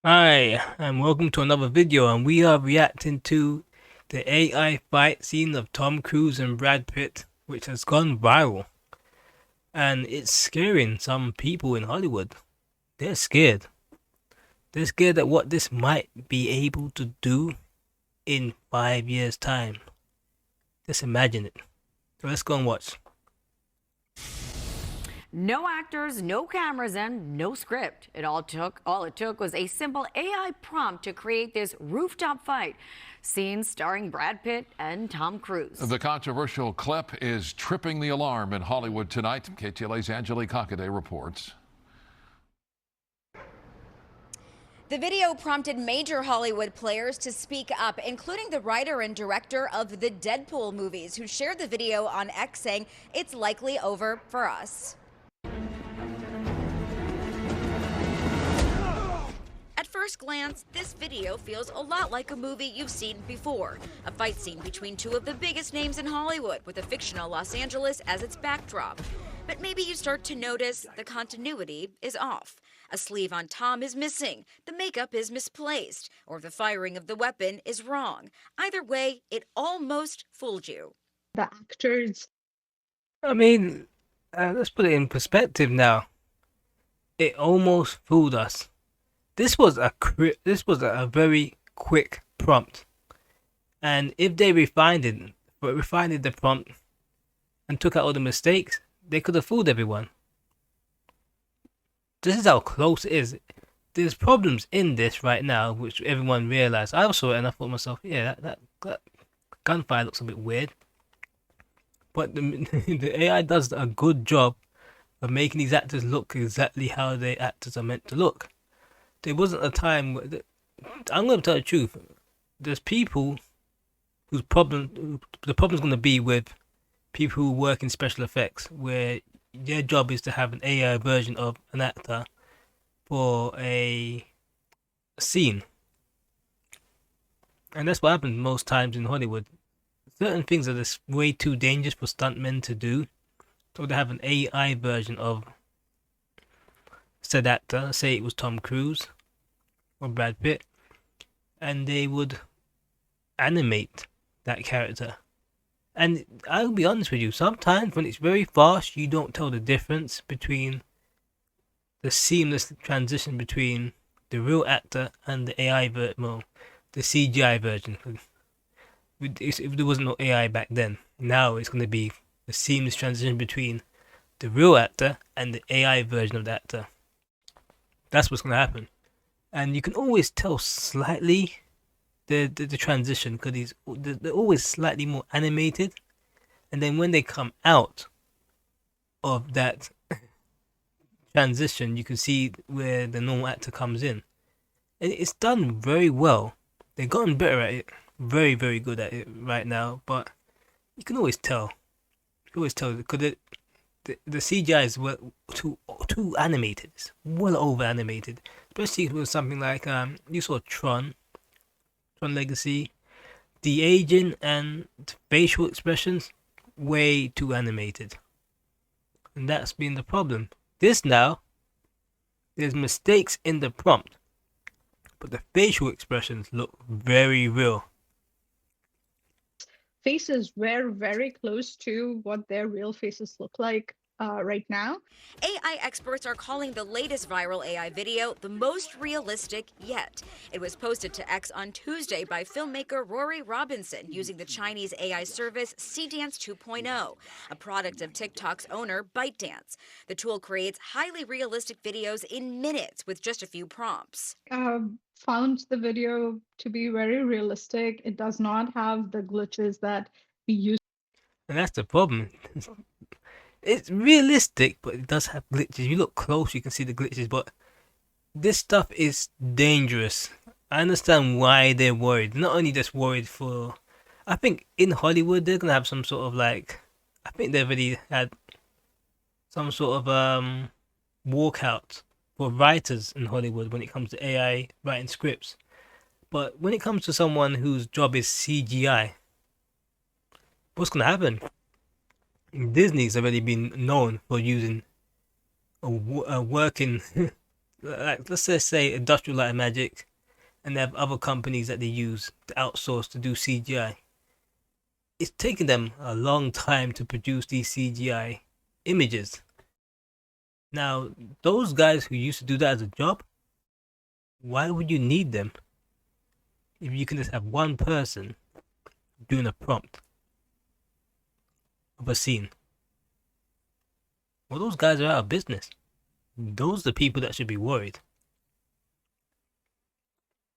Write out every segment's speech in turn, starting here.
Hi, and welcome to another video, and we are reacting to the AI fight scene of Tom Cruise and Brad Pitt, which has gone viral, and it's scaring some people in Hollywood. They're scared. They're scared at what this might be able to do in 5 years' time. Just imagine it. So let's go and watch. No actors, no cameras, and no script. All it took was a simple AI prompt to create this rooftop fight. Scenes starring Brad Pitt and Tom Cruise. The controversial clip is tripping the alarm in Hollywood tonight. KTLA's Angelique Hockaday reports. The video prompted major Hollywood players to speak up, including the writer and director of the Deadpool movies, who shared the video on X saying, "It's likely over for us." At first glance, this video feels a lot like a movie you've seen before. A fight scene between two of the biggest names in Hollywood, with a fictional Los Angeles as its backdrop. But maybe you start to notice the continuity is off. A sleeve on Tom is missing, the makeup is misplaced, or the firing of the weapon is wrong. Either way, it almost fooled you. The actors. I mean, let's put it in perspective now. It almost fooled us. This was a very quick prompt, and if they refined the prompt and took out all the mistakes, they could have fooled everyone. This is how close it is. There's problems in this right now, which everyone realized. I saw it and I thought to myself, yeah, that gunfire looks a bit weird. But the AI does a good job of making these actors look exactly how the actors are meant to look. There wasn't a time I'm going to tell the truth. There's people the problem's going to be with people who work in special effects, where their job is to have an AI version of an actor for a scene. And that's what happens most times in Hollywood. Certain things are just way too dangerous for stuntmen to do. So they have an AI version of said actor, say it was Tom Cruise or Brad Pitt, and they would animate that character. And I'll be honest with you, sometimes when it's very fast, you don't tell the difference between the seamless transition between the real actor and the AI version, the CGI version. If there wasn't no AI back then, now it's going to be the seamless transition between the real actor and the AI version of the actor. That's what's going to happen. And you can always tell slightly the transition, because they're always slightly more animated. And then when they come out of that transition, you can see where the normal actor comes in. And it's done very well. They've gotten better at it. Very, very good at it right now. But you can always tell. You can always tell, because the CGI is too animated. It's well over animated, especially with something like you saw Tron Legacy. The aging and facial expressions way too animated, and that's been the problem. This now, there's mistakes in the prompt, but the facial expressions look very real. Faces were very close to what their real faces look like right now. AI experts are calling the latest viral AI video the most realistic yet. It was posted to X on Tuesday by filmmaker Rory Robinson using the Chinese AI service Cdance 2.0, a product of TikTok's owner ByteDance. The tool creates highly realistic videos in minutes with just a few prompts. Found the video to be very realistic. It does not have the glitches that we use. And that's the problem. It's realistic, but it does have glitches. You look close, you can see the glitches, but this stuff is dangerous. I understand why they're worried. Not only just worried for, I think in Hollywood they're gonna have some sort of like, I think they've already had some sort of walkout for writers in Hollywood when it comes to AI writing scripts. But when it comes to someone whose job is CGI, what's gonna happen? Disney's already been known for using a working like let's just say Industrial Light and Magic, and they have other companies that they use to outsource to do CGI. It's taken them a long time to produce these CGI images. Now, those guys who used to do that as a job, why would you need them if you can just have one person doing a prompt of a scene? Well, those guys are out of business. Those are the people that should be worried.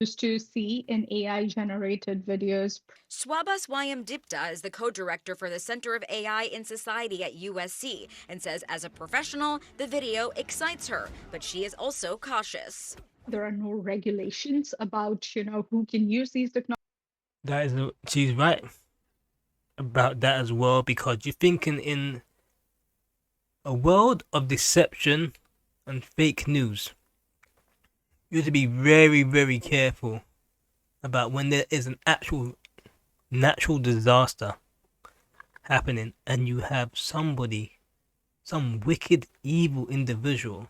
Used to see in AI generated videos. Swabas Dipta is the co-director for the Center of AI in Society at USC and says as a professional, the video excites her, but she is also cautious. There are no regulations about, who can use these technologies. She's right about that as well, because you're thinking in a world of deception and fake news. You have to be very, very careful about when there is an actual natural disaster happening and you have some wicked, evil individual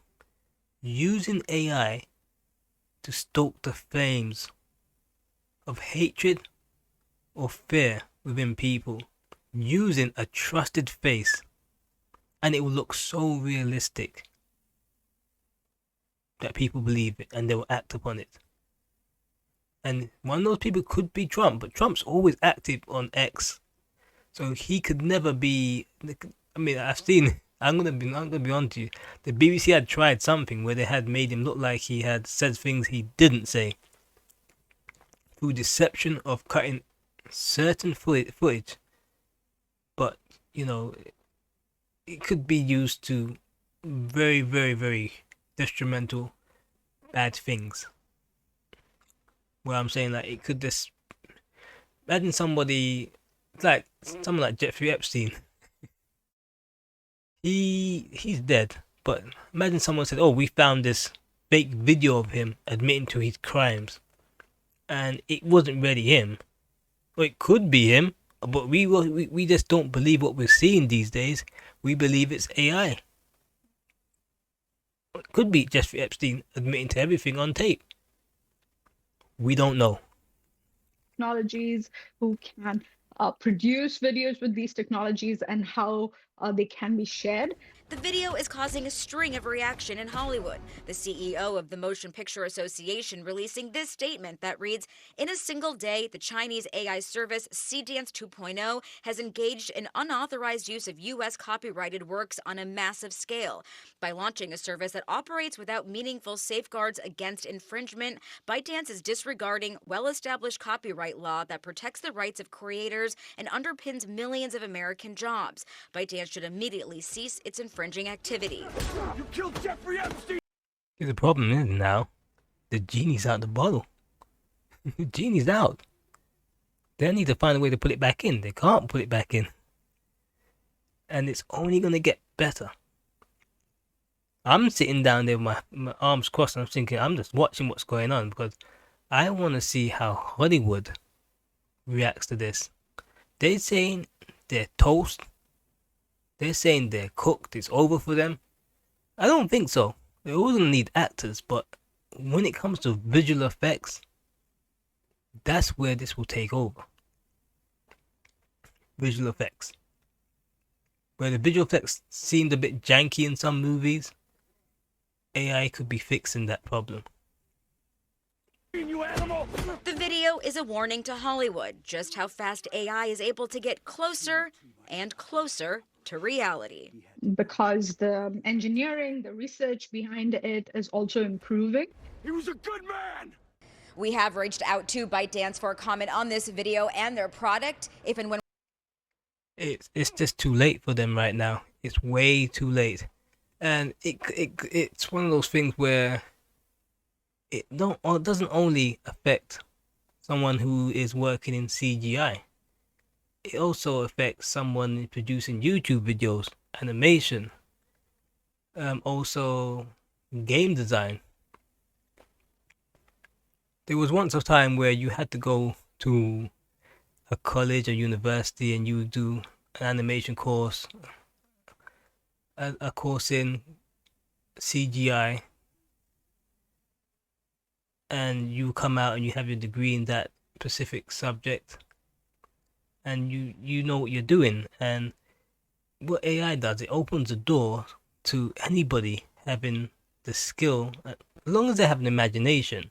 using AI to stoke the flames of hatred or fear within people, using a trusted face, and it will look so realistic that people believe it and they will act upon it. And one of those people could be Trump, but Trump's always active on X, so he could never be. I mean, I'm gonna be on to you. The BBC had tried something where they had made him look like he had said things he didn't say through deception of cutting certain footage, but it could be used to very, very, very detrimental, bad things. Where I'm saying, like, it could just imagine someone like Jeffrey Epstein. He's dead, but imagine someone said, "Oh, we found this fake video of him admitting to his crimes," and it wasn't really him. Well, it could be him, but we just don't believe what we're seeing these days. We believe it's AI. It could be Jeffrey Epstein admitting to everything on tape. We don't know. Technologies, who can produce videos with these technologies, and how they can be shared. The video is causing a string of reaction in Hollywood. The CEO of the Motion Picture Association releasing this statement that reads, "In a single day, the Chinese AI service Cdance 2.0 has engaged in unauthorized use of U.S. copyrighted works on a massive scale. By launching a service that operates without meaningful safeguards against infringement, ByteDance is disregarding well-established copyright law that protects the rights of creators and underpins millions of American jobs. ByteDance should immediately cease its infringing activity." You killed Jeffrey Epstein! The problem is now, the genie's out the bottle. The genie's out. They need to find a way to put it back in. They can't put it back in. And it's only going to get better. I'm sitting down there with my arms crossed and I'm thinking, I'm just watching what's going on, because I want to see how Hollywood reacts to this. They're saying they're toast. They're saying they're cooked. It's over for them. I don't think so. They all gonna need actors, but when it comes to visual effects, that's where this will take over. Visual effects. Where the visual effects seemed a bit janky in some movies, AI could be fixing that problem. You animal! The video is a warning to Hollywood just how fast AI is able to get closer and closer to reality. Because the engineering, the research behind it is also improving. He was a good man! We have reached out to ByteDance for a comment on this video and their product. If and when It's just too late for them right now. It's way too late, and it's one of those things where it doesn't only affect someone who is working in CGI. It also affects someone producing YouTube videos, animation, also game design. There was once a time where you had to go to a college or university and you would do an animation course, a course in CGI, and you come out and you have your degree in that specific subject, and you know what you're doing. And what AI does, it opens the door to anybody having the skill, as long as they have an imagination.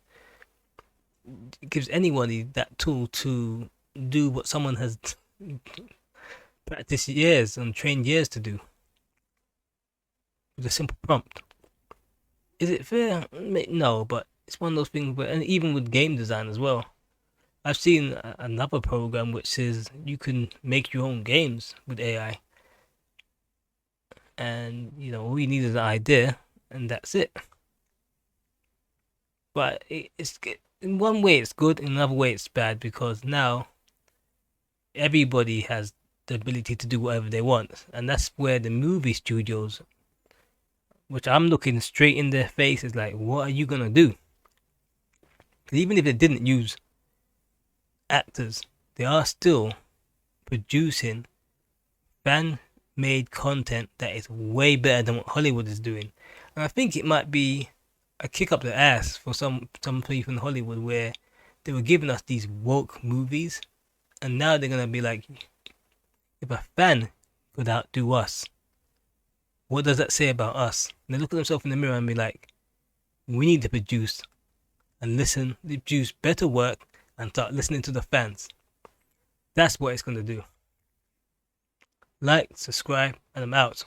It gives anybody that tool to do what someone has practiced years and trained years to do with a simple prompt. Is it fair? No, but it's one of those things where, and even with game design as well, I've seen another program which says you can make your own games with AI, and all you need is an idea, and that's it. But it's in one way it's good, in another way it's bad, because now everybody has the ability to do whatever they want, and that's where the movie studios, which I'm looking straight in their face, is like, what are you gonna do? Even if they didn't use actors, they are still producing fan-made content that is way better than what Hollywood is doing. And I think it might be a kick up the ass for some people in Hollywood, where they were giving us these woke movies, and now they're gonna be like, if a fan could outdo us, what does that say about us? And they look at themselves in the mirror and be like, we need to produce and listen, produce better work, and start listening to the fans. That's what it's gonna do. Like, subscribe, and I'm out.